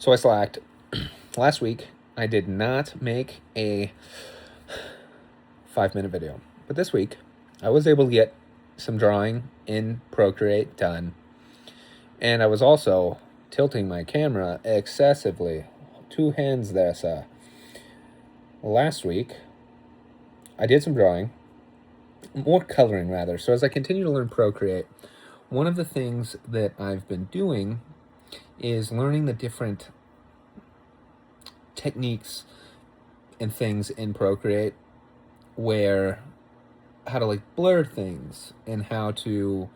So I slacked. Last week, I did not make a 5-minute video. But this week, I was able to get some drawing in Procreate done. And I was also tilting my camera excessively. 2 hands there, sir. Last week, I did some drawing. More coloring, rather. So as I continue to learn Procreate, one of the things that I've been doing is learning the different techniques and things in Procreate, where how to like blur things and how to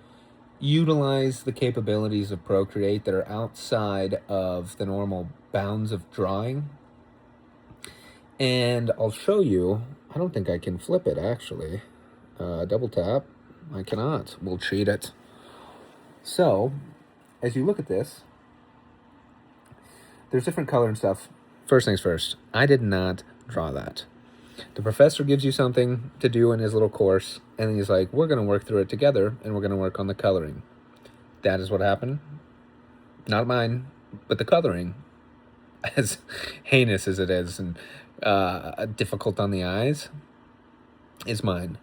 utilize the capabilities of Procreate that are outside of the normal bounds of drawing. And I'll show you. I don't think I can flip it, actually. Double tap. I cannot. We'll cheat it. So, as you look at this, there's different color and stuff. First things first, I did not draw that. The professor gives you something to do in his little course, and he's like, we're going to work through it together, and we're going to work on the coloring. That is what happened. Not mine, but the coloring, as heinous as it is and difficult on the eyes, is mine.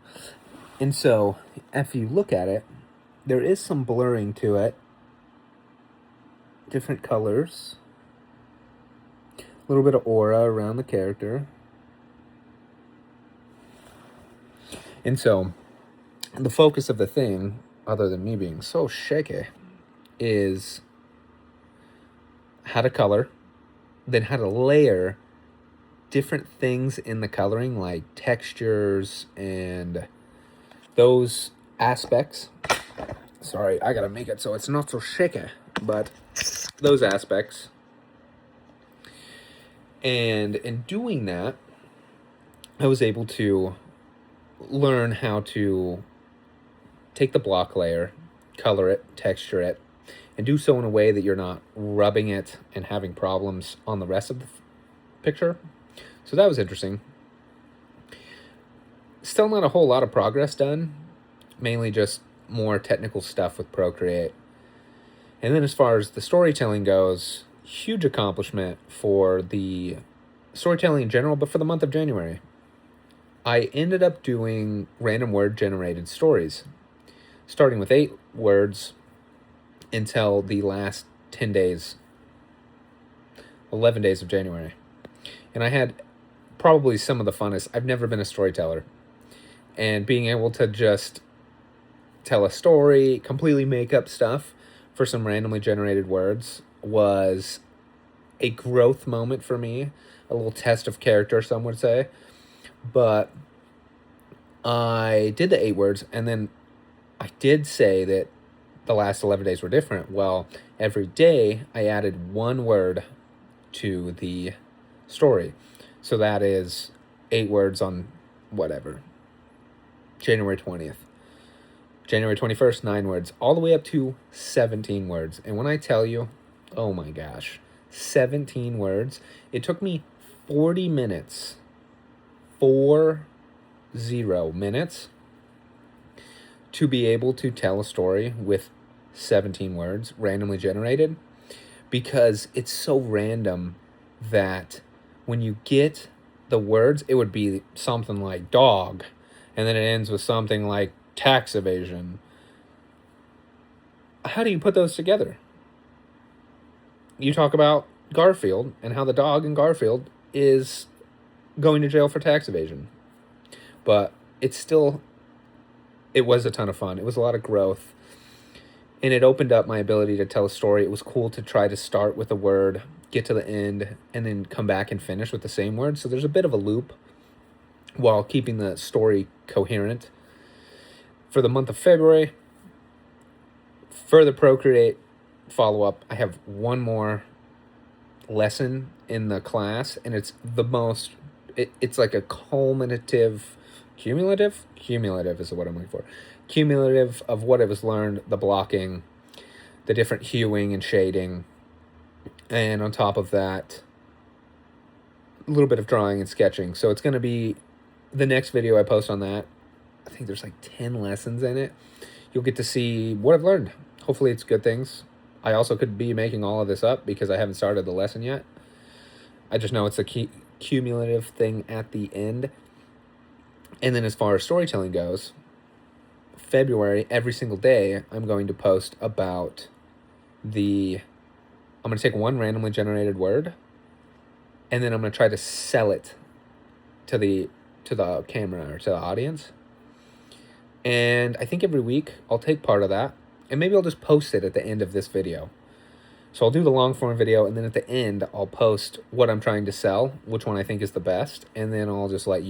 And so, if you look at it, there is some blurring to it. Different colors. A little bit of aura around the character. And so, the focus of the thing, other than me being so shaky, is how to color, then how to layer different things in the coloring, like textures and those aspects. Sorry, I gotta make it so it's not so shaky, but those aspects. And in doing that, I was able to learn how to take the block layer, color it, texture it, and do so in a way that you're not rubbing it and having problems on the rest of the picture. So that was interesting. Still not a whole lot of progress done, mainly just more technical stuff with Procreate. And then as far as the storytelling goes, huge accomplishment for the storytelling in general, but for the month of January. I ended up doing random word generated stories, starting with 8 words until the last 10 days, 11 days of January. And I had probably some of the funnest. I've never been a storyteller. And being able to just tell a story, completely make up stuff for some randomly generated words was a growth moment for me, a little test of character, some would say. But I did the 8 words, and then I did say that the last 11 days were different. Well, every day I added 1 word to the story. So that is 8 words on whatever. January 20th. January 21st, 9 words. All the way up to 17 words. And when I tell you, oh my gosh, 17 words. It took me 40 minutes. 40 minutes to be able to tell a story with 17 words randomly generated, because it's so random that when you get the words, it would be something like dog, and then it ends with something like tax evasion. How do you put those together? You talk about Garfield and how the dog in Garfield is going to jail for tax evasion. But it was a ton of fun. It was a lot of growth. And it opened up my ability to tell a story. It was cool to try to start with a word, get to the end, and then come back and finish with the same word. So there's a bit of a loop while keeping the story coherent. For the month of February, further Procreate follow-up, I have 1 more lesson in the class, and it's the most, it's like a cumulative is what I'm looking for. Cumulative of what it was learned, the blocking, the different huing and shading, and on top of that, a little bit of drawing and sketching. So it's going to be the next video I post on that. I think there's like 10 lessons in it. You'll get to see what I've learned. Hopefully it's good things. I also could be making all of this up because I haven't started the lesson yet. I just know it's a cumulative thing at the end. And then as far as storytelling goes, February, every single day, I'm going to post about I'm going to take one randomly generated word, and then I'm going to try to sell it to the camera or to the audience. And I think every week I'll take part of that, and maybe I'll just post it at the end of this video. So I'll do the long form video, and then at the end I'll post what I'm trying to sell, which one I think is the best, and then I'll just let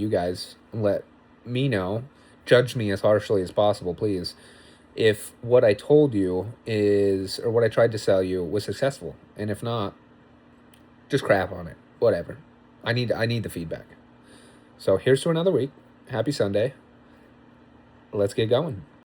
me know, judge me as harshly as possible, please, if what I told you or what I tried to sell you was successful. And if not, just crap on it. Whatever. I need the feedback. So here's to another week. Happy Sunday. Let's get going.